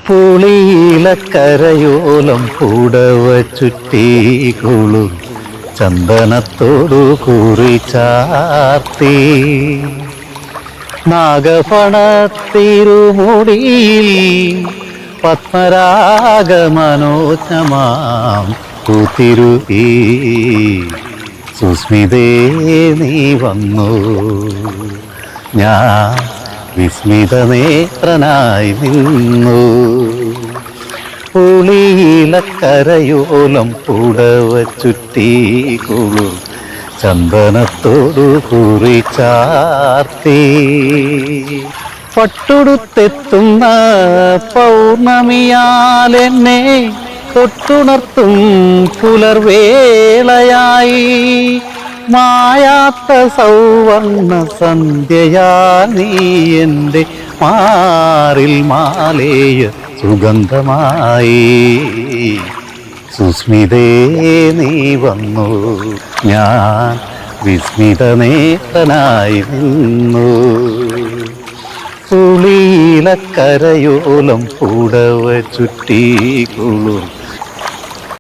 പുളിയിലക്കരയോലം പൂടവ ചുറ്റിക്കുളും ചന്ദനത്തോടു കുറി ചാർത്തി നാഗഫണത്തിരുമുടിയിൽ പത്മരാഗമനോജ്ഞമാം കൂത്തിരുത്തി സുസ്മിതേ നീ വന്നു. ഞാൻ വിസ്മിതനേത്രനായി നിന്നു. പുളിയിലക്കരയോലം പൂടവ ചുറ്റിക്കുളും ചന്ദനത്തോടു കുറി ചാർത്തി പട്ടുടുത്തെത്തുന്ന പൗർണമിയാലെന്നെ തൊട്ടുണർത്തും പുലർവേളയായി മായാത്ത സൗവർണ സന്ധ്യയാ നീ എൻ്റെ മാറിൽ മാലേയ സുഗന്ധമായി. സുസ്മിതേ നീ വന്നു. ഞാൻ വിസ്മിതനേത്രനായി നിന്നു. പുളിയിലക്കരയോലം പൂടവ ചുറ്റിക്കുളും